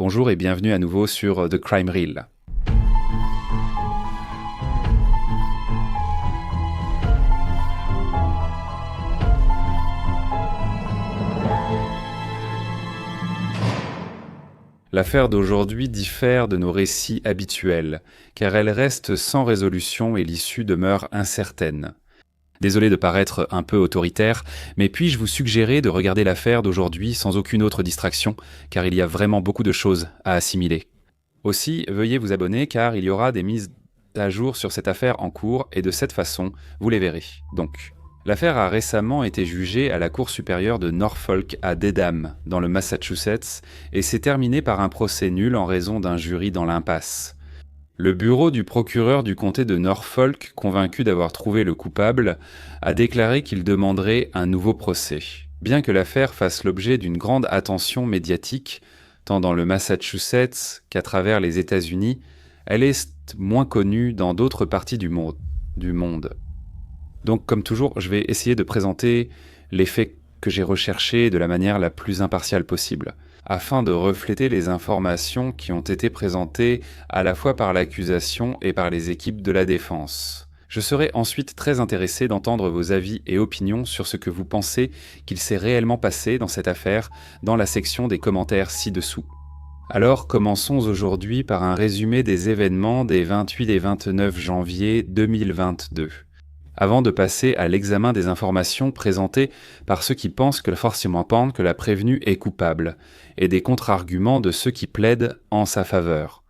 Bonjour et bienvenue à nouveau sur The Crime Reel. L'affaire d'aujourd'hui diffère de nos récits habituels, car elle reste sans résolution et l'issue demeure incertaine. Désolé de paraître un peu autoritaire, mais puis-je vous suggérer de regarder l'affaire d'aujourd'hui sans aucune autre distraction, car il y a vraiment beaucoup de choses à assimiler. Aussi, veuillez vous abonner car il y aura des mises à jour sur cette affaire en cours et de cette façon, vous les verrez. Donc, l'affaire a récemment été jugée à la Cour supérieure de Norfolk à Dedham, dans le Massachusetts, et s'est terminée par un procès nul en raison d'un jury dans l'impasse. Le bureau du procureur du comté de Norfolk, convaincu d'avoir trouvé le coupable, a déclaré qu'il demanderait un nouveau procès. Bien que l'affaire fasse l'objet d'une grande attention médiatique, tant dans le Massachusetts qu'à travers les États-Unis, elle est moins connue dans d'autres parties du monde. Donc, comme toujours, je vais essayer de présenter les faits que j'ai recherchés de la manière la plus impartiale possible, afin de refléter les informations qui ont été présentées à la fois par l'accusation et par les équipes de la défense. Je serai ensuite très intéressé d'entendre vos avis et opinions sur ce que vous pensez qu'il s'est réellement passé dans cette affaire dans la section des commentaires ci-dessous. Alors, commençons aujourd'hui par un résumé des événements des 28 et 29 janvier 2022. Avant de passer à l'examen des informations présentées par ceux qui pensent que forcément pensent que la prévenue est coupable, et des contre-arguments de ceux qui plaident en sa faveur.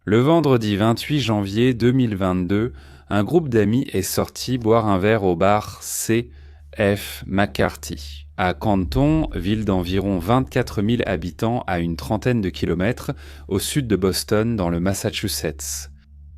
Le vendredi 28 janvier 2022, un groupe d'amis est sorti boire un verre au bar C.F. McCarthy, à Canton, ville d'environ 24 000 habitants à une trentaine de kilomètres au sud de Boston dans le Massachusetts.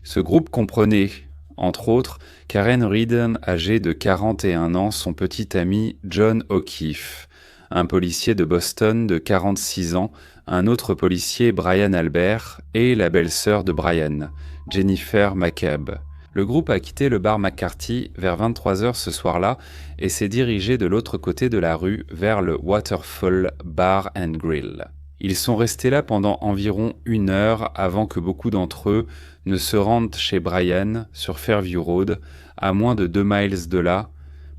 Ce groupe comprenait, entre autres, Karen Reeden, âgée de 41 ans, son petit ami John O'Keefe, un policier de Boston de 46 ans, un autre policier Brian Albert et la belle-sœur de Brian, Jennifer McCabe. Le groupe a quitté le bar McCarthy vers 23h ce soir-là et s'est dirigé de l'autre côté de la rue vers le Waterfall Bar and Grill. Ils sont restés là pendant environ 1 heure avant que beaucoup d'entre eux ne se rendent chez Brian sur Fairview Road, à moins de 2 miles de là,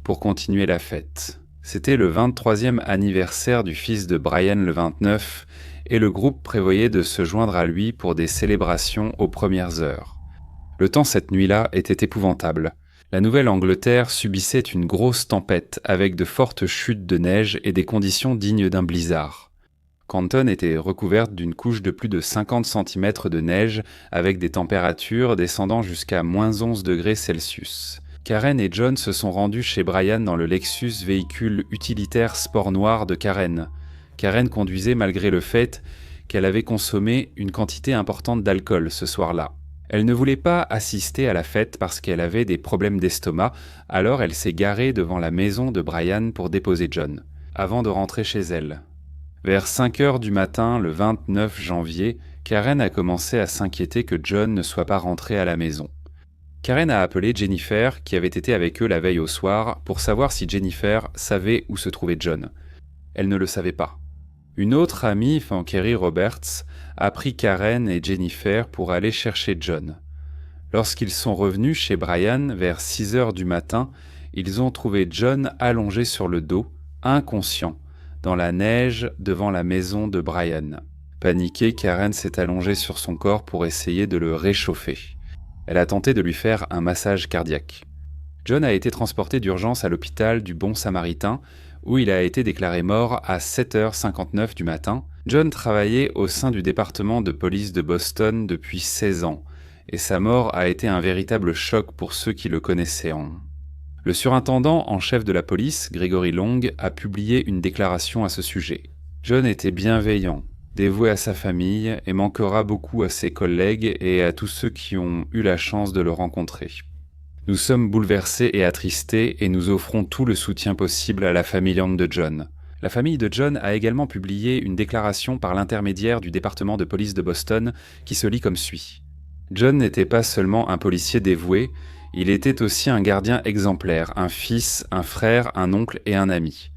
pour continuer la fête. C'était le 23e anniversaire du fils de Brian le 29 et le groupe prévoyait de se joindre à lui pour des célébrations aux premières heures. Le temps cette nuit-là était épouvantable. La Nouvelle-Angleterre subissait une grosse tempête avec de fortes chutes de neige et des conditions dignes d'un blizzard. Canton était recouverte d'une couche de plus de 50 cm de neige avec des températures descendant jusqu'à -11 degrés Celsius. Karen et John se sont rendus chez Brian dans le Lexus véhicule utilitaire sport noir de Karen. Karen conduisait malgré le fait qu'elle avait consommé une quantité importante d'alcool ce soir-là. Elle ne voulait pas assister à la fête parce qu'elle avait des problèmes d'estomac, alors elle s'est garée devant la maison de Brian pour déposer John, avant de rentrer chez elle. Vers 5h du matin, le 29 janvier, Karen a commencé à s'inquiéter que John ne soit pas rentré à la maison. Karen a appelé Jennifer, qui avait été avec eux la veille au soir, pour savoir si Jennifer savait où se trouvait John. Elle ne le savait pas. Une autre amie, Kerry Roberts, a pris Karen et Jennifer pour aller chercher John. Lorsqu'ils sont revenus chez Brian vers 6h du matin, ils ont trouvé John allongé sur le dos, inconscient, dans la neige devant la maison de Brian. Paniquée, Karen s'est allongée sur son corps pour essayer de le réchauffer. Elle a tenté de lui faire un massage cardiaque. John a été transporté d'urgence à l'hôpital du Bon Samaritain, où il a été déclaré mort à 7h59 du matin. John travaillait au sein du département de police de Boston depuis 16 ans, et sa mort a été un véritable choc pour ceux qui le connaissaient. Le surintendant en chef de la police, Gregory Long, a publié une déclaration à ce sujet. John était bienveillant, dévoué à sa famille et manquera beaucoup à ses collègues et à tous ceux qui ont eu la chance de le rencontrer. Nous sommes bouleversés et attristés et nous offrons tout le soutien possible à la famille de John. La famille de John a également publié une déclaration par l'intermédiaire du département de police de Boston qui se lit comme suit. John n'était pas seulement un policier dévoué, il était aussi un gardien exemplaire, un fils, un frère, un oncle et un ami.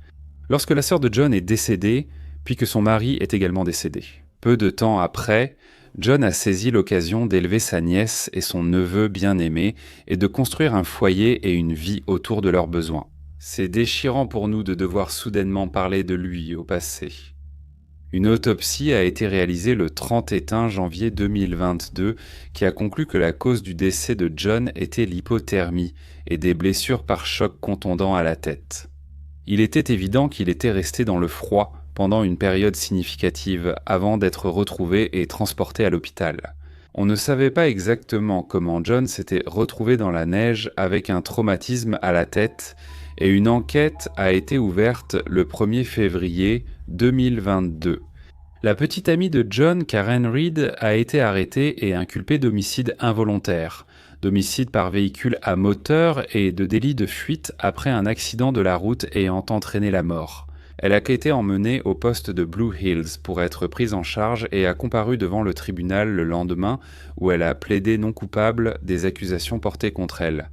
Lorsque la sœur de John est décédée, puis que son mari est également décédé. Peu de temps après, John a saisi l'occasion d'élever sa nièce et son neveu bien-aimé et de construire un foyer et une vie autour de leurs besoins. C'est déchirant pour nous de devoir soudainement parler de lui au passé. Une autopsie a été réalisée le 31 janvier 2022 qui a conclu que la cause du décès de John était l'hypothermie et des blessures par choc contondant à la tête. Il était évident qu'il était resté dans le froid pendant une période significative avant d'être retrouvé et transporté à l'hôpital. On ne savait pas exactement comment John s'était retrouvé dans la neige avec un traumatisme à la tête et une enquête a été ouverte le 1er février 2022. La petite amie de John, Karen Reed, a été arrêtée et inculpée d'homicide involontaire, d'homicide par véhicule à moteur et de délit de fuite après un accident de la route ayant entraîné la mort. Elle a été emmenée au poste de Blue Hills pour être prise en charge et a comparu devant le tribunal le lendemain où elle a plaidé non coupable des accusations portées contre elle.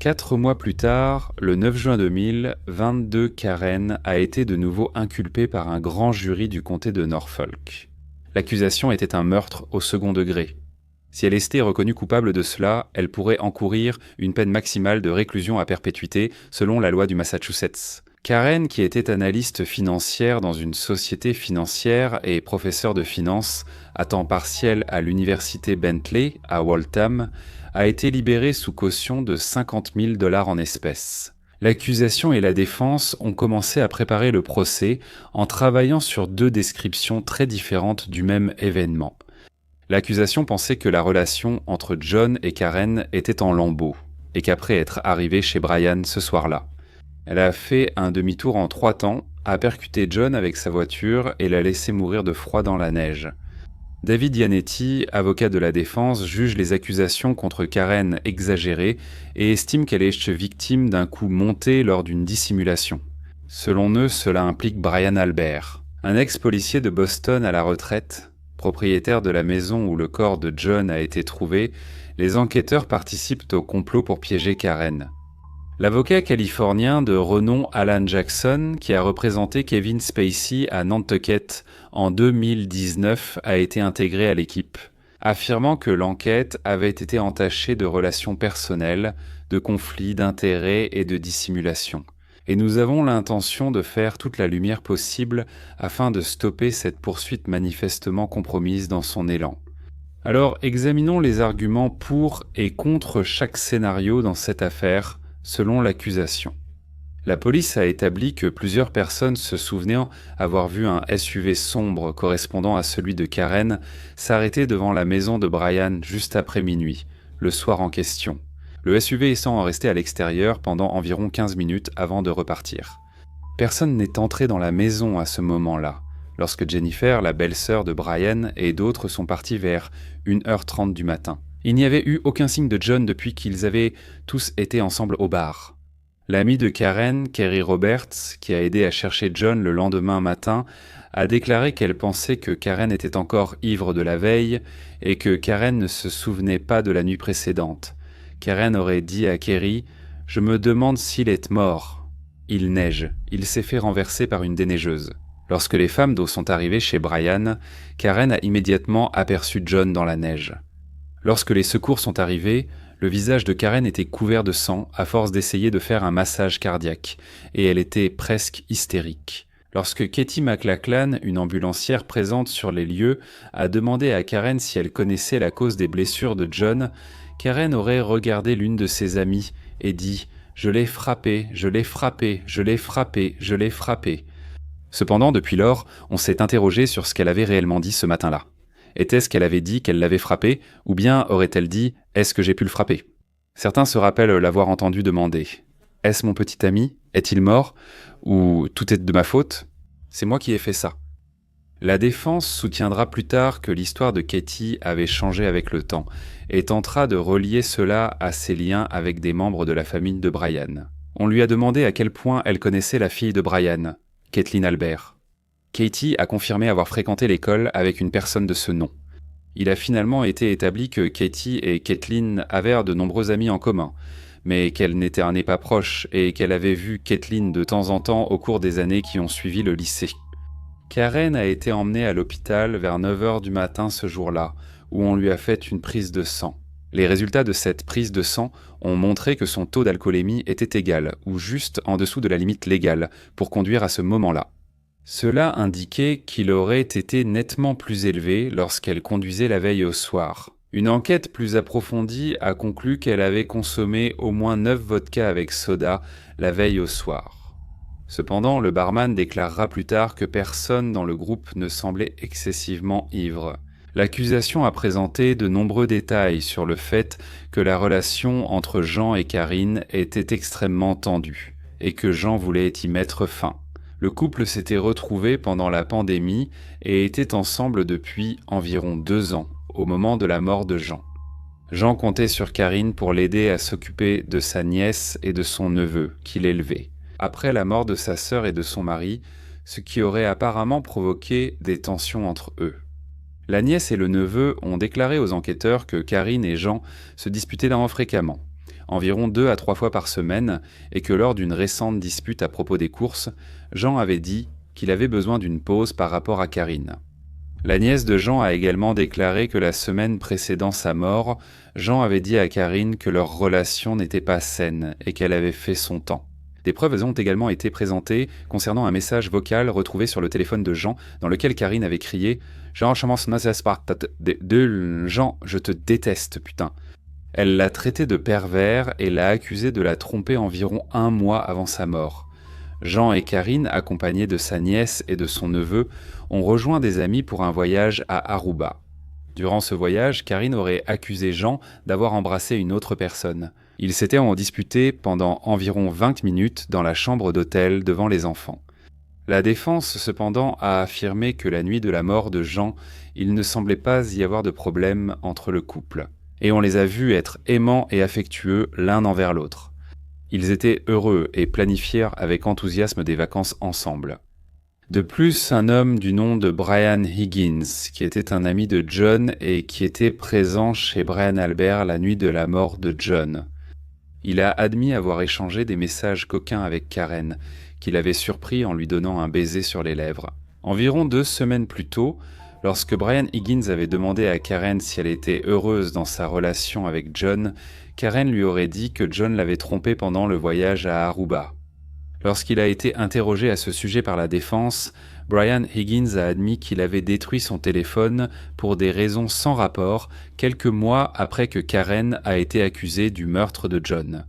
4 mois plus tard, le 9 juin 2022, Karen a été de nouveau inculpée par un grand jury du comté de Norfolk. L'accusation était un meurtre au second degré. Si elle était reconnue coupable de cela, elle pourrait encourir une peine maximale de réclusion à perpétuité selon la loi du Massachusetts. Karen, qui était analyste financière dans une société financière et professeure de finance à temps partiel à l'université Bentley à Waltham, a été libérée sous caution de 50 000 $ en espèces. L'accusation et la défense ont commencé à préparer le procès en travaillant sur 2 descriptions très différentes du même événement. L'accusation pensait que la relation entre John et Karen était en lambeaux, et qu'après être arrivée chez Brian ce soir-là, elle a fait un demi-tour en 3 temps, a percuté John avec sa voiture et l'a laissé mourir de froid dans la neige. David Yannetti, avocat de la défense, juge les accusations contre Karen exagérées et estime qu'elle est victime d'un coup monté lors d'une dissimulation. Selon eux, cela implique Brian Albert, un ex-policier de Boston à la retraite, propriétaire de la maison où le corps de John a été trouvé. Les enquêteurs participent au complot pour piéger Karen. L'avocat californien de renom Alan Jackson, qui a représenté Kevin Spacey à Nantucket en 2019, a été intégré à l'équipe, affirmant que l'enquête avait été entachée de relations personnelles, de conflits d'intérêts et de dissimulation. Et nous avons l'intention de faire toute la lumière possible afin de stopper cette poursuite manifestement compromise dans son élan. Alors, examinons les arguments pour et contre chaque scénario dans cette affaire, selon l'accusation. La police a établi que plusieurs personnes se souvenaient avoir vu un SUV sombre correspondant à celui de Karen s'arrêter devant la maison de Brian juste après minuit, le soir en question, le SUV étant resté à l'extérieur pendant environ 15 minutes avant de repartir. Personne n'est entré dans la maison à ce moment-là, lorsque Jennifer, la belle-sœur de Brian, et d'autres sont partis vers 1h30 du matin. Il n'y avait eu aucun signe de John depuis qu'ils avaient tous été ensemble au bar. L'amie de Karen, Kerry Roberts, qui a aidé à chercher John le lendemain matin, a déclaré qu'elle pensait que Karen était encore ivre de la veille et que Karen ne se souvenait pas de la nuit précédente. Karen aurait dit à Kerry « Je me demande s'il est mort. Il neige. Il s'est fait renverser par une déneigeuse. » Lorsque les femmes d'eau sont arrivées chez Brian, Karen a immédiatement aperçu John dans la neige. Lorsque les secours sont arrivés, le visage de Karen était couvert de sang à force d'essayer de faire un massage cardiaque, et elle était presque hystérique. Lorsque Katie McLachlan, une ambulancière présente sur les lieux, a demandé à Karen si elle connaissait la cause des blessures de John, Karen aurait regardé l'une de ses amies et dit « Je l'ai frappé, je l'ai frappé, je l'ai frappé, je l'ai frappé ». Cependant, depuis lors, on s'est interrogé sur ce qu'elle avait réellement dit ce matin-là. Était-ce qu'elle avait dit qu'elle l'avait frappé, ou bien aurait-elle dit « Est-ce que j'ai pu le frapper ?» Certains se rappellent l'avoir entendu demander « Est-ce mon petit ami? Est-il mort? Ou tout est de ma faute? C'est moi qui ai fait ça. » La défense soutiendra plus tard que l'histoire de Katie avait changé avec le temps et tentera de relier cela à ses liens avec des membres de la famille de Brian. On lui a demandé à quel point elle connaissait la fille de Brian, Kathleen Albert. Katie a confirmé avoir fréquenté l'école avec une personne de ce nom. Il a finalement été établi que Katie et Kathleen avaient de nombreux amis en commun, mais qu'elles n'étaient pas proches et qu'elle avait vu Kathleen de temps en temps au cours des années qui ont suivi le lycée. Karen a été emmenée à l'hôpital vers 9 heures du matin ce jour-là, où on lui a fait une prise de sang. Les résultats de cette prise de sang ont montré que son taux d'alcoolémie était égal, ou juste en dessous de la limite légale, pour conduire à ce moment-là. Cela indiquait qu'il aurait été nettement plus élevé lorsqu'elle conduisait la veille au soir. Une enquête plus approfondie a conclu qu'elle avait consommé au moins 9 vodkas avec soda la veille au soir. Cependant, le barman déclarera plus tard que personne dans le groupe ne semblait excessivement ivre. L'accusation a présenté de nombreux détails sur le fait que la relation entre Jean et Karine était extrêmement tendue et que Jean voulait y mettre fin. Le couple s'était retrouvé pendant la pandémie et était ensemble depuis environ 2 ans, au moment de la mort de Jean. Jean comptait sur Karine pour l'aider à s'occuper de sa nièce et de son neveu, qu'il élevait, après la mort de sa sœur et de son mari, ce qui aurait apparemment provoqué des tensions entre eux. La nièce et le neveu ont déclaré aux enquêteurs que Karine et Jean se disputaient fréquemment, environ 2 à 3 fois par semaine, et que lors d'une récente dispute à propos des courses, Jean avait dit qu'il avait besoin d'une pause par rapport à Karine. La nièce de Jean a également déclaré que la semaine précédant sa mort, Jean avait dit à Karine que leur relation n'était pas saine et qu'elle avait fait son temps. Des preuves ont également été présentées concernant un message vocal retrouvé sur le téléphone de Jean dans lequel Karine avait crié « Jean, je te déteste, putain ». Elle l'a traité de pervers et l'a accusé de la tromper environ 1 mois avant sa mort. Jean et Karine, accompagnés de sa nièce et de son neveu, ont rejoint des amis pour un voyage à Aruba. Durant ce voyage, Karine aurait accusé Jean d'avoir embrassé une autre personne. Ils s'étaient disputé pendant environ 20 minutes dans la chambre d'hôtel devant les enfants. La défense, cependant, a affirmé que la nuit de la mort de Jean, il ne semblait pas y avoir de problème entre le couple. Et on les a vus être aimants et affectueux l'un envers l'autre. Ils étaient heureux et planifièrent avec enthousiasme des vacances ensemble. De plus, un homme du nom de Brian Higgins, qui était un ami de John et qui était présent chez Brian Albert la nuit de la mort de John. Il a admis avoir échangé des messages coquins avec Karen, qu'il avait surpris en lui donnant un baiser sur les lèvres. Environ 2 semaines plus tôt, lorsque Brian Higgins avait demandé à Karen si elle était heureuse dans sa relation avec John, Karen lui aurait dit que John l'avait trompée pendant le voyage à Aruba. Lorsqu'il a été interrogé à ce sujet par la défense, Brian Higgins a admis qu'il avait détruit son téléphone pour des raisons sans rapport quelques mois après que Karen a été accusée du meurtre de John.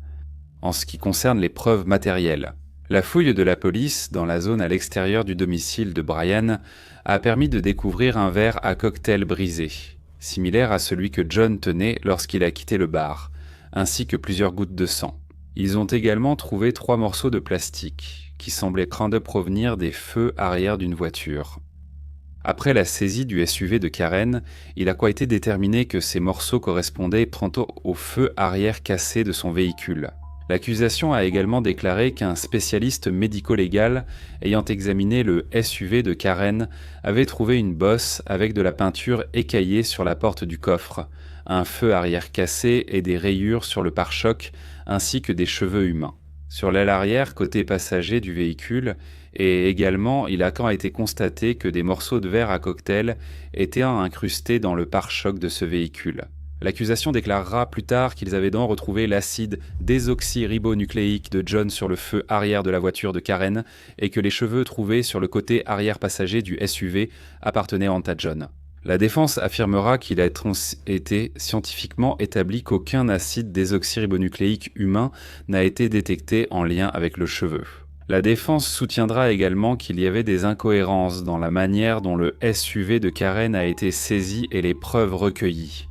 En ce qui concerne les preuves matérielles, la fouille de la police dans la zone à l'extérieur du domicile de Brian a permis de découvrir un verre à cocktail brisé, similaire à celui que John tenait lorsqu'il a quitté le bar, ainsi que plusieurs gouttes de sang. Ils ont également trouvé 3 morceaux de plastique, qui semblaient craindre de provenir des feux arrière d'une voiture. Après la saisie du SUV de Karen, il a été déterminé que ces morceaux correspondaient au feu arrière cassé de son véhicule. L'accusation a également déclaré qu'un spécialiste médico-légal ayant examiné le SUV de Karen avait trouvé une bosse avec de la peinture écaillée sur la porte du coffre, un feu arrière cassé et des rayures sur le pare-choc, ainsi que des cheveux humains. Sur l'aile arrière, côté passager du véhicule, et également, il a été constaté que des morceaux de verre à cocktail étaient incrustés dans le pare-choc de ce véhicule. L'accusation déclarera plus tard qu'ils avaient retrouvé l'acide désoxyribonucléique de John sur le feu arrière de la voiture de Karen et que les cheveux trouvés sur le côté arrière passager du SUV appartenaient à John. La défense affirmera qu'il a été scientifiquement établi qu'aucun acide désoxyribonucléique humain n'a été détecté en lien avec le cheveu. La défense soutiendra également qu'il y avait des incohérences dans la manière dont le SUV de Karen a été saisi et les preuves recueillies.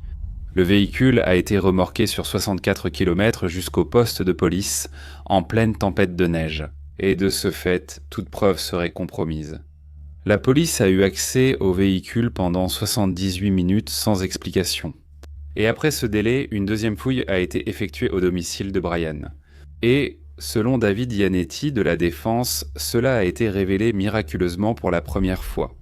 Le véhicule a été remorqué sur 64 km jusqu'au poste de police en pleine tempête de neige. Et de ce fait, toute preuve serait compromise. La police a eu accès au véhicule pendant 78 minutes sans explication. Et après ce délai, une deuxième fouille a été effectuée au domicile de Brian. Et, selon David Yannetti de la défense, cela a été révélé miraculeusement pour la première fois.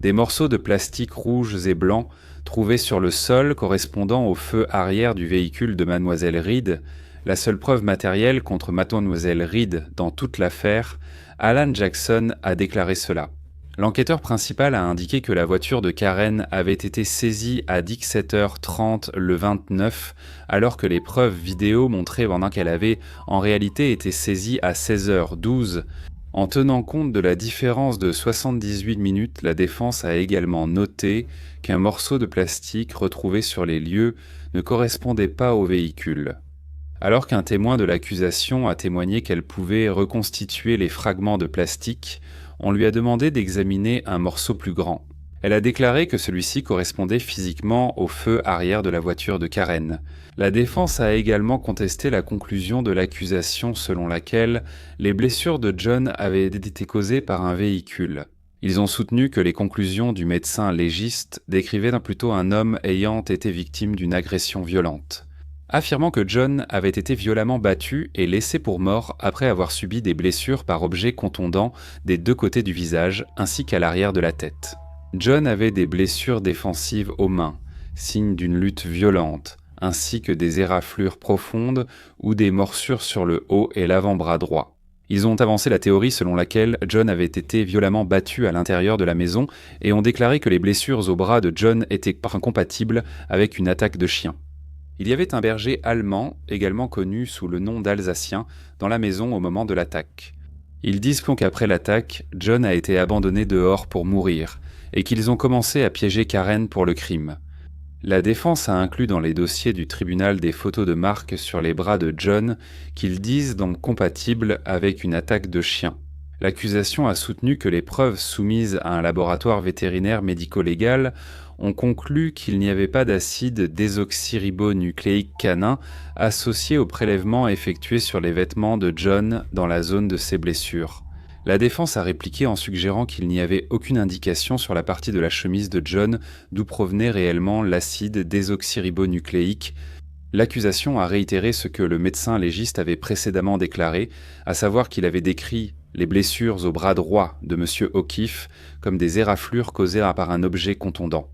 Des morceaux de plastique rouges et blancs trouvés sur le sol correspondant au feu arrière du véhicule de Mademoiselle Reed, la seule preuve matérielle contre Mademoiselle Reed dans toute l'affaire, Alan Jackson a déclaré cela. L'enquêteur principal a indiqué que la voiture de Karen avait été saisie à 17h30 le 29, alors que les preuves vidéo montraient pendant qu'elle avait en réalité été saisie à 16h12. En tenant compte de la différence de 78 minutes, la défense a également noté qu'un morceau de plastique retrouvé sur les lieux ne correspondait pas au véhicule. Alors qu'un témoin de l'accusation a témoigné qu'elle pouvait reconstituer les fragments de plastique, on lui a demandé d'examiner un morceau plus grand. Elle a déclaré que celui-ci correspondait physiquement au feu arrière de la voiture de Karen. La défense a également contesté la conclusion de l'accusation selon laquelle les blessures de John avaient été causées par un véhicule. Ils ont soutenu que les conclusions du médecin légiste décrivaient plutôt un homme ayant été victime d'une agression violente, affirmant que John avait été violemment battu et laissé pour mort après avoir subi des blessures par objets contondants des deux côtés du visage ainsi qu'à l'arrière de la tête. John avait des blessures défensives aux mains, signe d'une lutte violente, ainsi que des éraflures profondes ou des morsures sur le haut et l'avant-bras droit. Ils ont avancé la théorie selon laquelle John avait été violemment battu à l'intérieur de la maison et ont déclaré que les blessures au bras de John étaient incompatibles avec une attaque de chien. Il y avait un berger allemand, également connu sous le nom d'Alsacien, dans la maison au moment de l'attaque. Ils disent qu'après l'attaque, John a été abandonné dehors pour mourir, et qu'ils ont commencé à piéger Karen pour le crime. La défense a inclus dans les dossiers du tribunal des photos de marque sur les bras de John qu'ils disent donc compatibles avec une attaque de chien. L'accusation a soutenu que les preuves soumises à un laboratoire vétérinaire médico-légal ont conclu qu'il n'y avait pas d'acide désoxyribonucléique canin associé au prélèvement effectué sur les vêtements de John dans la zone de ses blessures. La défense a répliqué en suggérant qu'il n'y avait aucune indication sur la partie de la chemise de John d'où provenait réellement l'acide désoxyribonucléique. L'accusation a réitéré ce que le médecin légiste avait précédemment déclaré, à savoir qu'il avait décrit les blessures au bras droit de M. O'Keefe comme des éraflures causées par un objet contondant.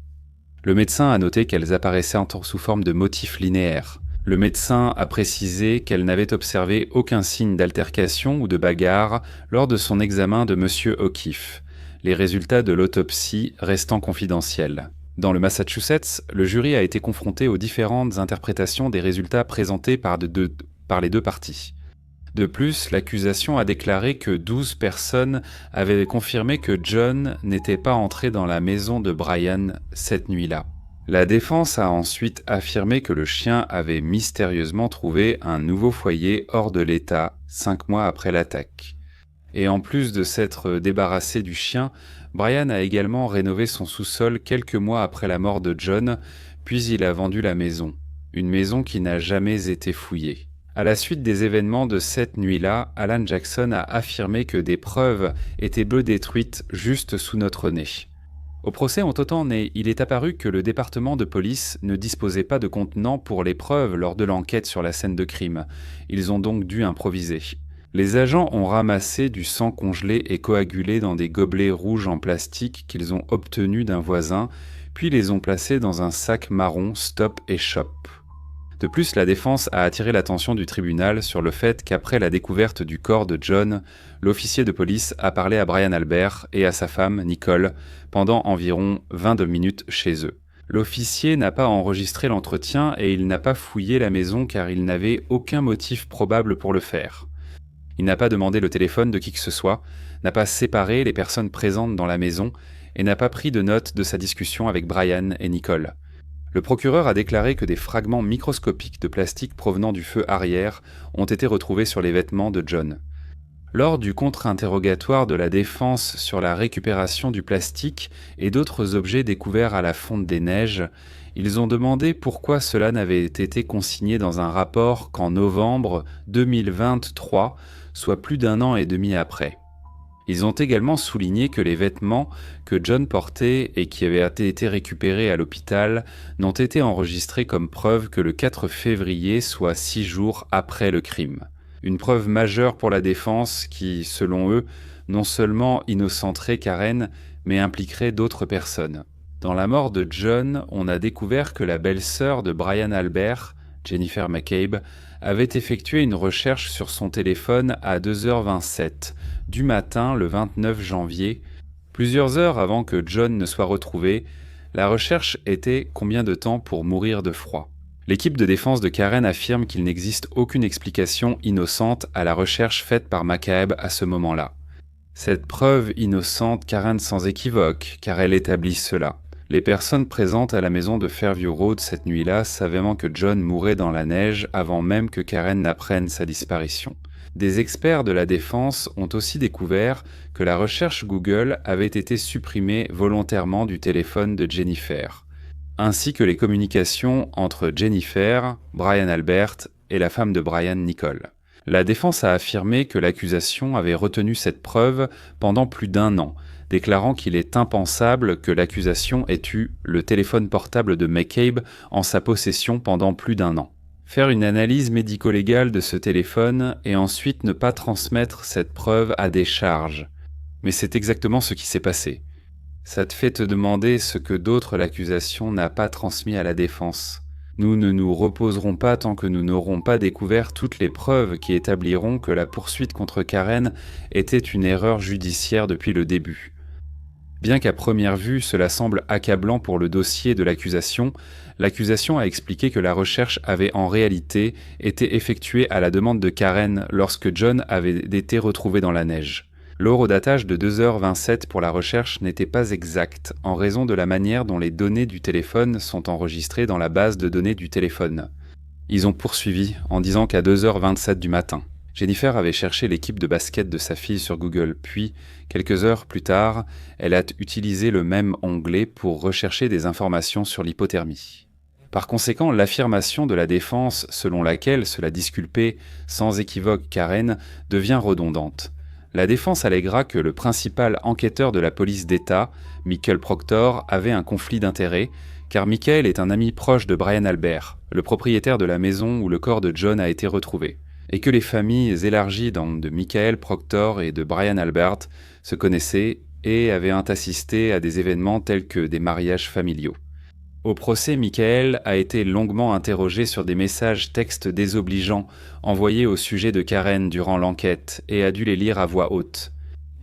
Le médecin a noté qu'elles apparaissaient sous forme de motifs linéaires. Le médecin a précisé qu'elle n'avait observé aucun signe d'altercation ou de bagarre lors de son examen de M. O'Keefe, les résultats de l'autopsie restant confidentiels. Dans le Massachusetts, le jury a été confronté aux différentes interprétations des résultats présentés par les deux parties. De plus, l'accusation a déclaré que 12 personnes avaient confirmé que John n'était pas entré dans la maison de Brian cette nuit-là. La défense a ensuite affirmé que le chien avait mystérieusement trouvé un nouveau foyer hors de l'état 5 mois après l'attaque. Et en plus de s'être débarrassé du chien, Brian a également rénové son sous-sol quelques mois après la mort de John, puis il a vendu la maison, une maison qui n'a jamais été fouillée. À la suite des événements de cette nuit-là, Alan Jackson a affirmé que des preuves étaient détruites juste sous notre nez. Au procès il est apparu que le département de police ne disposait pas de contenant pour les preuves lors de l'enquête sur la scène de crime. Ils ont donc dû improviser. Les agents ont ramassé du sang congelé et coagulé dans des gobelets rouges en plastique qu'ils ont obtenus d'un voisin, puis les ont placés dans un sac marron Stop & Shop. De plus, la défense a attiré l'attention du tribunal sur le fait qu'après la découverte du corps de John, l'officier de police a parlé à Brian Albert et à sa femme, Nicole, pendant environ 22 minutes chez eux. L'officier n'a pas enregistré l'entretien et il n'a pas fouillé la maison car il n'avait aucun motif probable pour le faire. Il n'a pas demandé le téléphone de qui que ce soit, n'a pas séparé les personnes présentes dans la maison et n'a pas pris de notes de sa discussion avec Brian et Nicole. Le procureur a déclaré que des fragments microscopiques de plastique provenant du feu arrière ont été retrouvés sur les vêtements de John. Lors du contre-interrogatoire de la défense sur la récupération du plastique et d'autres objets découverts à la fonte des neiges, ils ont demandé pourquoi cela n'avait été consigné dans un rapport qu'en novembre 2023, soit plus d'1 an et demi après. Ils ont également souligné que les vêtements que John portait et qui avaient été récupérés à l'hôpital n'ont été enregistrés comme preuve que le 4 février, soit 6 jours après le crime. Une preuve majeure pour la défense qui, selon eux, non seulement innocenterait Karen, mais impliquerait d'autres personnes. Dans la mort de John, on a découvert que la belle-sœur de Brian Albert, Jennifer McCabe, avait effectué une recherche sur son téléphone à 2h27 du matin le 29 janvier Plusieurs heures avant que John ne soit retrouvé, la recherche était combien de temps pour mourir de froid. L'équipe de défense de Karen affirme qu'il n'existe aucune explication innocente à la recherche faite par McCabe à ce moment-là. Cette preuve innocente Karen sans équivoque, car elle établit cela. Les personnes présentes à la maison de Fairview Road cette nuit-là savaient que John mourait dans la neige avant même que Karen n'apprenne sa disparition. Des experts de la défense ont aussi découvert que la recherche Google avait été supprimée volontairement du téléphone de Jennifer, ainsi que les communications entre Jennifer, Brian Albert et la femme de Brian, Nicole. La défense a affirmé que l'accusation avait retenu cette preuve pendant plus d'1 an, déclarant qu'il est impensable que l'accusation ait eu le téléphone portable de McCabe en sa possession pendant plus d'1 an. Faire une analyse médico-légale de ce téléphone et ensuite ne pas transmettre cette preuve à des charges. Mais c'est exactement ce qui s'est passé. Ça te fait te demander ce que d'autre l'accusation n'a pas transmis à la défense. Nous ne nous reposerons pas tant que nous n'aurons pas découvert toutes les preuves qui établiront que la poursuite contre Karen était une erreur judiciaire depuis le début. Bien qu'à première vue cela semble accablant pour le dossier de l'accusation a expliqué que la recherche avait en réalité été effectuée à la demande de Karen lorsque John avait été retrouvé dans la neige. L'horodatage de 2h27 pour la recherche n'était pas exact en raison de la manière dont les données du téléphone sont enregistrées dans la base de données du téléphone. Ils ont poursuivi en disant qu'à 2h27 du matin. Jennifer avait cherché l'équipe de basket de sa fille sur Google, puis, quelques heures plus tard, elle a utilisé le même onglet pour rechercher des informations sur l'hypothermie. Par conséquent, l'affirmation de la défense selon laquelle cela disculpait sans équivoque Karen devient redondante. La défense allèguera que le principal enquêteur de la police d'État, Michael Proctor, avait un conflit d'intérêts, car Michael est un ami proche de Brian Albert, le propriétaire de la maison où le corps de John a été retrouvé, et que les familles élargies de Michael Proctor et de Brian Albert se connaissaient et avaient assisté à des événements tels que des mariages familiaux. Au procès, Michael a été longuement interrogé sur des messages textes désobligeants envoyés au sujet de Karen durant l'enquête et a dû les lire à voix haute,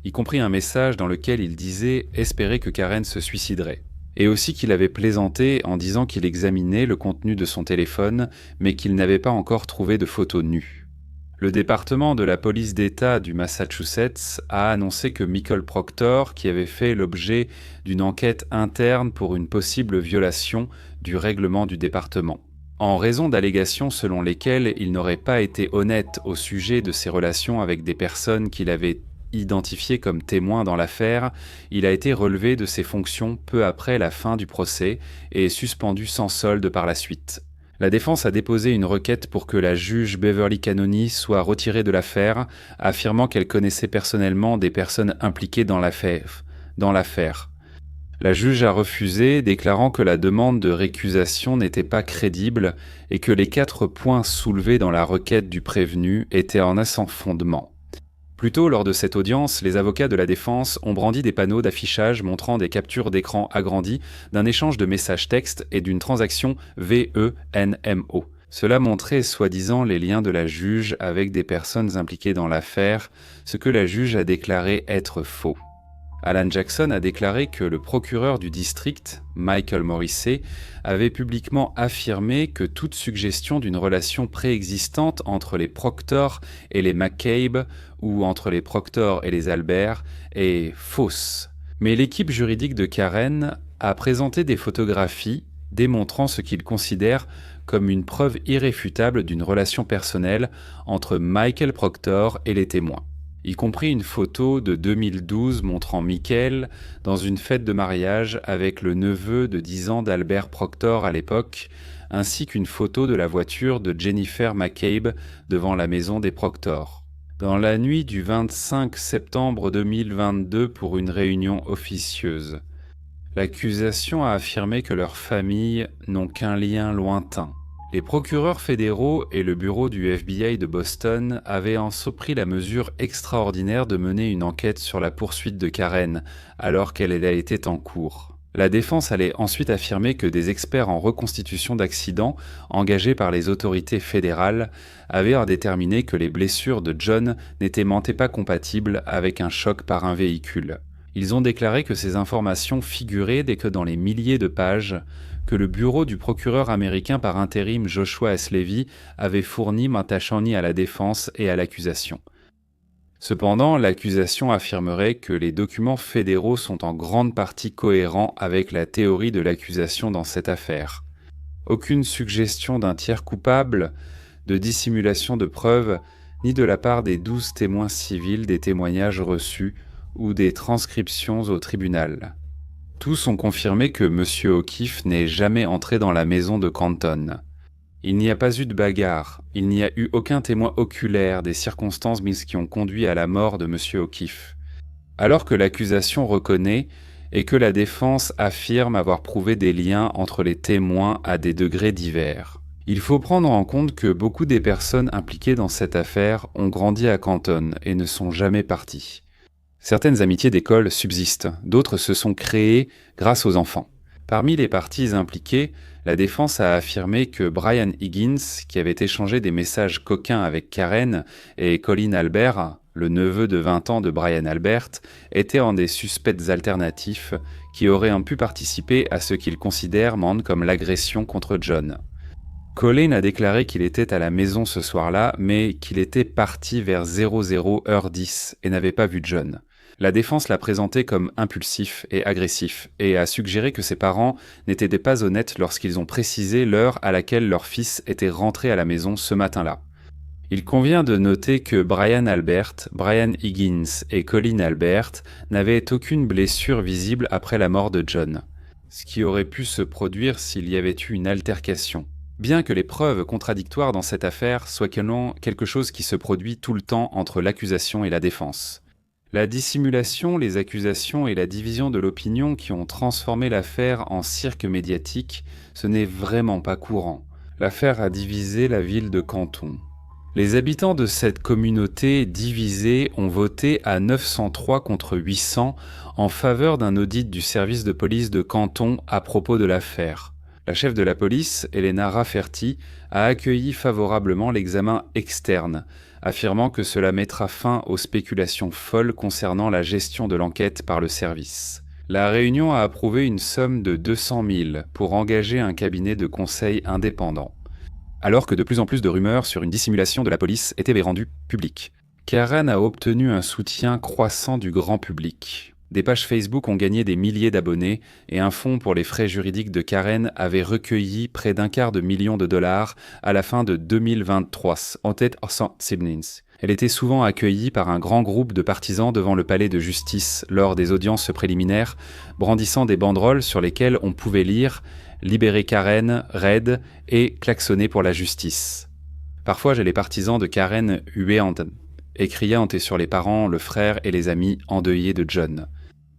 y compris un message dans lequel il disait espérer que Karen se suiciderait, et aussi qu'il avait plaisanté en disant qu'il examinait le contenu de son téléphone mais qu'il n'avait pas encore trouvé de photos nues. Le département de la police d'État du Massachusetts a annoncé que Michael Proctor, qui avait fait l'objet d'une enquête interne pour une possible violation du règlement du département, en raison d'allégations selon lesquelles il n'aurait pas été honnête au sujet de ses relations avec des personnes qu'il avait identifiées comme témoins dans l'affaire, il a été relevé de ses fonctions peu après la fin du procès et suspendu sans solde par la suite. La défense a déposé une requête pour que la juge Beverly Cannoni soit retirée de l'affaire, affirmant qu'elle connaissait personnellement des personnes impliquées dans l'affaire. La juge a refusé, déclarant que la demande de récusation n'était pas crédible et que les 4 points soulevés dans la requête du prévenu étaient sans fondement. Plus tôt, lors de cette audience, les avocats de la défense ont brandi des panneaux d'affichage montrant des captures d'écran agrandies d'un échange de messages textes et d'une transaction VENMO. Cela montrait soi-disant les liens de la juge avec des personnes impliquées dans l'affaire, ce que la juge a déclaré être faux. Alan Jackson a déclaré que le procureur du district, Michael Morrissey, avait publiquement affirmé que toute suggestion d'une relation préexistante entre les Proctor et les McCabe ou entre les Proctor et les Albert est fausse. Mais l'équipe juridique de Karen a présenté des photographies démontrant ce qu'il considère comme une preuve irréfutable d'une relation personnelle entre Michael Proctor et les témoins, y compris une photo de 2012 montrant Michael dans une fête de mariage avec le neveu de 10 ans d'Albert Proctor à l'époque, ainsi qu'une photo de la voiture de Jennifer McCabe devant la maison des Proctor. Dans la nuit du 25 septembre 2022 pour une réunion officieuse, l'accusation a affirmé que leurs familles n'ont qu'un lien lointain. Les procureurs fédéraux et le bureau du FBI de Boston avaient pris la mesure extraordinaire de mener une enquête sur la poursuite de Karen, alors qu'elle était en cours. La défense allait ensuite affirmer que des experts en reconstitution d'accidents, engagés par les autorités fédérales, avaient déterminé que les blessures de John n'étaient pas compatibles avec un choc par un véhicule. Ils ont déclaré que ces informations figuraient dès que dans les milliers de pages que le bureau du procureur américain par intérim Joshua S. Levy avait fourni Matachani à la défense et à l'accusation. Cependant, l'accusation affirmerait que les documents fédéraux sont en grande partie cohérents avec la théorie de l'accusation dans cette affaire. Aucune suggestion d'un tiers coupable, de dissimulation de preuves, ni de la part des 12 témoins civils des témoignages reçus ou des transcriptions au tribunal. Tous ont confirmé que M. O'Keefe n'est jamais entré dans la maison de Canton. Il n'y a pas eu de bagarre, il n'y a eu aucun témoin oculaire des circonstances qui ont conduit à la mort de M. O'Keefe. Alors que l'accusation reconnaît et que la défense affirme avoir prouvé des liens entre les témoins à des degrés divers. Il faut prendre en compte que beaucoup des personnes impliquées dans cette affaire ont grandi à Canton et ne sont jamais parties. Certaines amitiés d'école subsistent, d'autres se sont créées grâce aux enfants. Parmi les parties impliquées, la défense a affirmé que Brian Higgins, qui avait échangé des messages coquins avec Karen, et Colin Albert, le neveu de 20 ans de Brian Albert, étaient en des suspects alternatifs qui auraient pu participer à ce qu'ils considèrent comme l'agression contre John. Colin a déclaré qu'il était à la maison ce soir-là, mais qu'il était parti vers 00h10 et n'avait pas vu John. La défense l'a présenté comme impulsif et agressif et a suggéré que ses parents n'étaient pas honnêtes lorsqu'ils ont précisé l'heure à laquelle leur fils était rentré à la maison ce matin-là. Il convient de noter que Brian Albert, Brian Higgins et Colin Albert n'avaient aucune blessure visible après la mort de John, ce qui aurait pu se produire s'il y avait eu une altercation. Bien que les preuves contradictoires dans cette affaire soient quelque chose qui se produit tout le temps entre l'accusation et la défense. La dissimulation, les accusations et la division de l'opinion qui ont transformé l'affaire en cirque médiatique, ce n'est vraiment pas courant. L'affaire a divisé la ville de Canton. Les habitants de cette communauté divisée ont voté à 903 contre 800 en faveur d'un audit du service de police de Canton à propos de l'affaire. La chef de la police, Elena Rafferty, a accueilli favorablement l'examen externe, affirmant que cela mettra fin aux spéculations folles concernant la gestion de l'enquête par le service. La réunion a approuvé une somme de 200 000 pour engager un cabinet de conseil indépendant, alors que de plus en plus de rumeurs sur une dissimulation de la police étaient rendues publiques. Karen a obtenu un soutien croissant du grand public. Des pages Facebook ont gagné des milliers d'abonnés et un fonds pour les frais juridiques de Karen avait recueilli près d'250 000 $ à la fin de 2023, en tête à St. Sidney's. Elle était souvent accueillie par un grand groupe de partisans devant le palais de justice lors des audiences préliminaires, brandissant des banderoles sur lesquelles on pouvait lire « Libérer Karen, raide » et « Klaxonner pour la justice ». Parfois, les partisans de Karen huaient et criaient sur les parents, le frère et les amis endeuillés de John.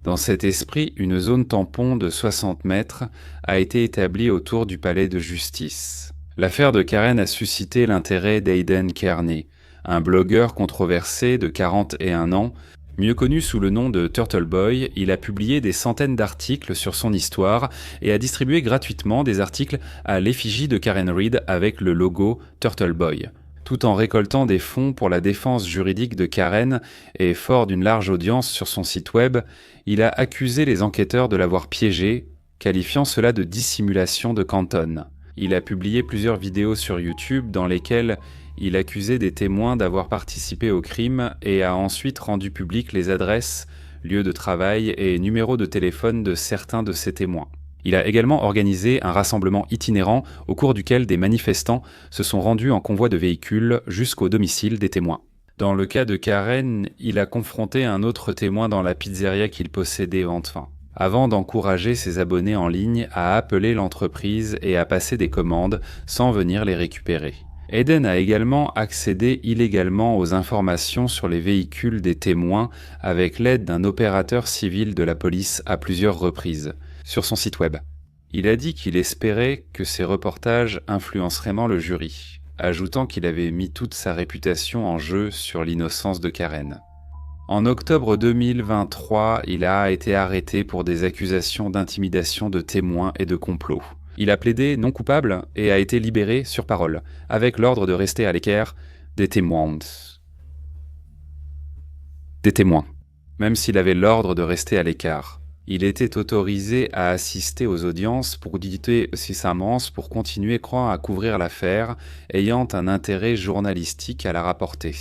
Dans cet esprit, une zone tampon de 60 mètres a été établie autour du palais de justice. L'affaire de Karen a suscité l'intérêt d'Aiden Kearney, un blogueur controversé de 41 ans. Mieux connu sous le nom de Turtle Boy, il a publié des centaines d'articles sur son histoire et a distribué gratuitement des articles à l'effigie de Karen Read avec le logo Turtle Boy. Tout en récoltant des fonds pour la défense juridique de Karen et fort d'une large audience sur son site web, il a accusé les enquêteurs de l'avoir piégé, qualifiant cela de dissimulation de Canton. Il a publié plusieurs vidéos sur YouTube dans lesquelles il accusait des témoins d'avoir participé au crime et a ensuite rendu publiques les adresses, lieux de travail et numéros de téléphone de certains de ces témoins. Il a également organisé un rassemblement itinérant au cours duquel des manifestants se sont rendus en convoi de véhicules jusqu'au domicile des témoins. Dans le cas de Karen, il a confronté un autre témoin dans la pizzeria qu'il possédait enfin, avant d'encourager ses abonnés en ligne à appeler l'entreprise et à passer des commandes sans venir les récupérer. Aiden a également accédé illégalement aux informations sur les véhicules des témoins avec l'aide d'un opérateur civil de la police à plusieurs reprises, sur son site web. Il a dit qu'il espérait que ces reportages influenceraient le jury, ajoutant qu'il avait mis toute sa réputation en jeu sur l'innocence de Karen. En octobre 2023, il a été arrêté pour des accusations d'intimidation de témoins et de complot. Il a plaidé non coupable et a été libéré sur parole, avec l'ordre de rester à l'équerre des témoins. Des témoins. même s'il avait l'ordre de rester à l'écart. Il était autorisé à assister aux audiences pour dicter ses semences pour continuer croire à couvrir l'affaire, ayant un intérêt journalistique à la rapporter.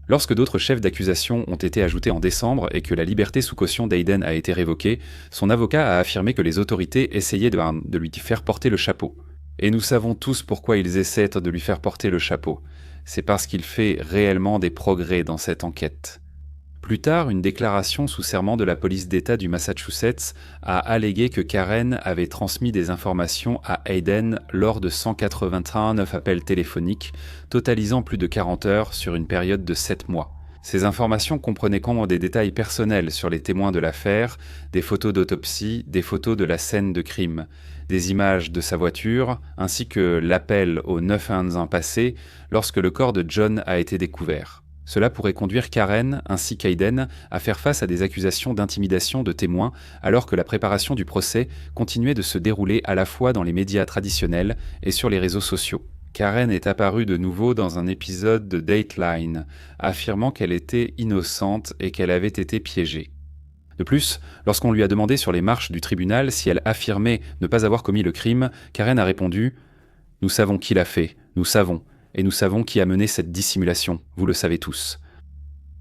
Lorsque d'autres chefs d'accusation ont été ajoutés en décembre et que la liberté sous caution d'Hayden a été révoquée, son avocat a affirmé que les autorités essayaient de lui faire porter le chapeau. Et nous savons tous pourquoi ils essaient de lui faire porter le chapeau. C'est parce qu'il fait réellement des progrès dans cette enquête. Plus tard, une déclaration sous serment de la police d'État du Massachusetts a allégué que Karen avait transmis des informations à Hayden lors de 189 appels téléphoniques, totalisant plus de 40 heures sur une période de 7 mois. Ces informations comprenaient des détails personnels sur les témoins de l'affaire, des photos d'autopsie, des photos de la scène de crime, des images de sa voiture, ainsi que l'appel au 911 passé lorsque le corps de John a été découvert. Cela pourrait conduire Karen ainsi qu'Hayden à faire face à des accusations d'intimidation de témoins alors que la préparation du procès continuait de se dérouler à la fois dans les médias traditionnels et sur les réseaux sociaux. Karen est apparue de nouveau dans un épisode de Dateline, affirmant qu'elle était innocente et qu'elle avait été piégée. De plus, lorsqu'on lui a demandé sur les marches du tribunal si elle affirmait ne pas avoir commis le crime, Karen a répondu « Nous savons qui l'a fait, nous savons. Et nous savons qui a mené cette dissimulation, vous le savez tous. »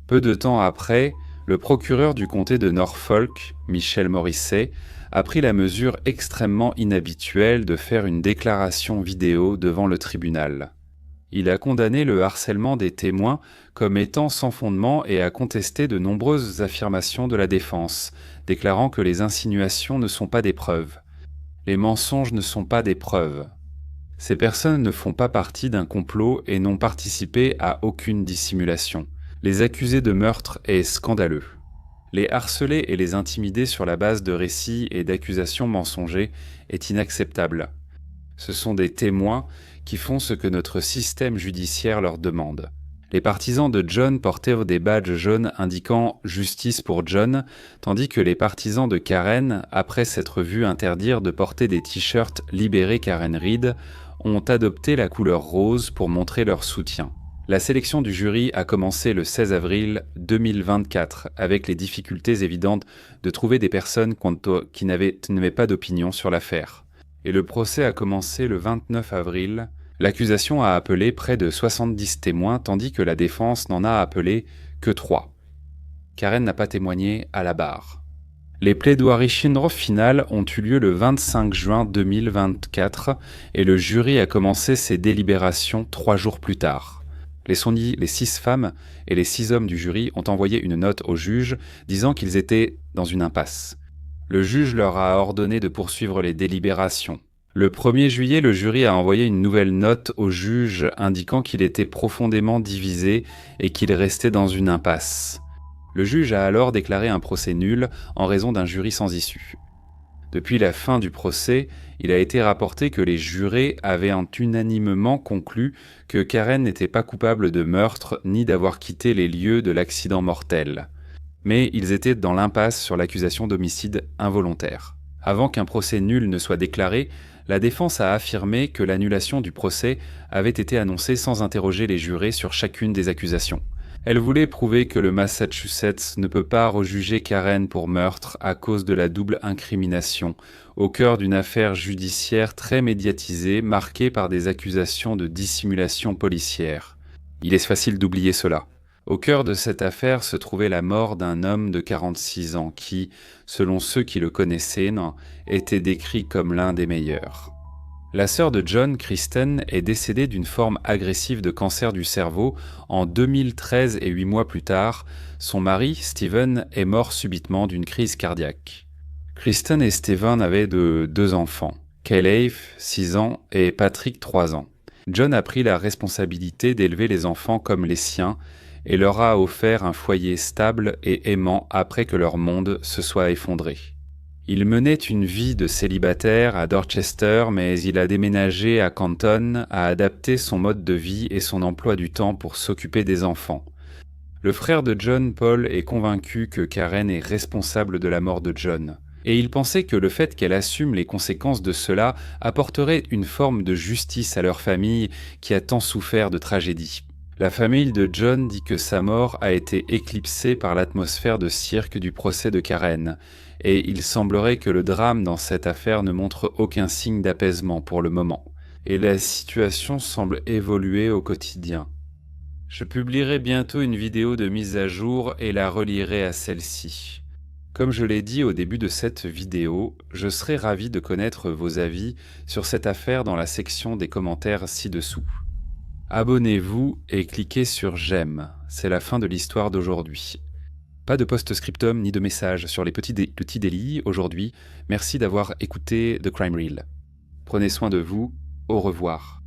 Peu de temps après, le procureur du comté de Norfolk, Michel Morrissey, a pris la mesure extrêmement inhabituelle de faire une déclaration vidéo devant le tribunal. Il a condamné le harcèlement des témoins comme étant sans fondement et a contesté de nombreuses affirmations de la défense, déclarant que les insinuations ne sont pas des preuves. Les mensonges ne sont pas des preuves. Ces personnes ne font pas partie d'un complot et n'ont participé à aucune dissimulation. Les accuser de meurtre est scandaleux. Les harceler et les intimider sur la base de récits et d'accusations mensongers est inacceptable. Ce sont des témoins qui font ce que notre système judiciaire leur demande. Les partisans de John portaient des badges jaunes indiquant « Justice pour John », tandis que les partisans de Karen, après s'être vus interdire de porter des t-shirts « Libérez Karen Read », ont adopté la couleur rose pour montrer leur soutien. La sélection du jury a commencé le 16 avril 2024, avec les difficultés évidentes de trouver des personnes qui n'avaient pas d'opinion sur l'affaire. Et le procès a commencé le 29 avril. L'accusation a appelé près de 70 témoins, tandis que la défense n'en a appelé que 3. Karen n'a pas témoigné à la barre. Les plaidoiries finales ont eu lieu le 25 juin 2024 et le jury a commencé ses délibérations 3 jours plus tard. Les 6 femmes et les 6 hommes du jury ont envoyé une note au juge disant qu'ils étaient dans une impasse. Le juge leur a ordonné de poursuivre les délibérations. Le 1er juillet, le jury a envoyé une nouvelle note au juge indiquant qu'il était profondément divisé et qu'il restait dans une impasse. Le juge a alors déclaré un procès nul en raison d'un jury sans issue. Depuis la fin du procès, il a été rapporté que les jurés avaient unanimement conclu que Karen n'était pas coupable de meurtre ni d'avoir quitté les lieux de l'accident mortel. Mais ils étaient dans l'impasse sur l'accusation d'homicide involontaire. Avant qu'un procès nul ne soit déclaré, la défense a affirmé que l'annulation du procès avait été annoncée sans interroger les jurés sur chacune des accusations. Elle voulait prouver que le Massachusetts ne peut pas rejuger Karen pour meurtre à cause de la double incrimination, au cœur d'une affaire judiciaire très médiatisée marquée par des accusations de dissimulation policière. Il est facile d'oublier cela. Au cœur de cette affaire se trouvait la mort d'un homme de 46 ans qui, selon ceux qui le connaissaient, était décrit comme l'un des meilleurs. La sœur de John, Kristen, est décédée d'une forme agressive de cancer du cerveau en 2013 et 8 mois plus tard. Son mari, Steven, est mort subitement d'une crise cardiaque. Kristen et Steven avaient 2 enfants, Kayleigh, 6 ans, et Patrick, 3 ans. John a pris la responsabilité d'élever les enfants comme les siens et leur a offert un foyer stable et aimant après que leur monde se soit effondré. Il menait une vie de célibataire à Dorchester, mais il a déménagé à Canton, a adapté son mode de vie et son emploi du temps pour s'occuper des enfants. Le frère de John, Paul, est convaincu que Karen est responsable de la mort de John. Et il pensait que le fait qu'elle assume les conséquences de cela apporterait une forme de justice à leur famille qui a tant souffert de tragédie. La famille de John dit que sa mort a été éclipsée par l'atmosphère de cirque du procès de Karen, et il semblerait que le drame dans cette affaire ne montre aucun signe d'apaisement pour le moment, et la situation semble évoluer au quotidien. Je publierai bientôt une vidéo de mise à jour et la relierai à celle-ci. Comme je l'ai dit au début de cette vidéo, je serais ravi de connaître vos avis sur cette affaire dans la section des commentaires ci-dessous. Abonnez-vous et cliquez sur j'aime, c'est la fin de l'histoire d'aujourd'hui. Pas de post-scriptum ni de message sur les petits délits aujourd'hui, merci d'avoir écouté The Crime Reel. Prenez soin de vous, au revoir.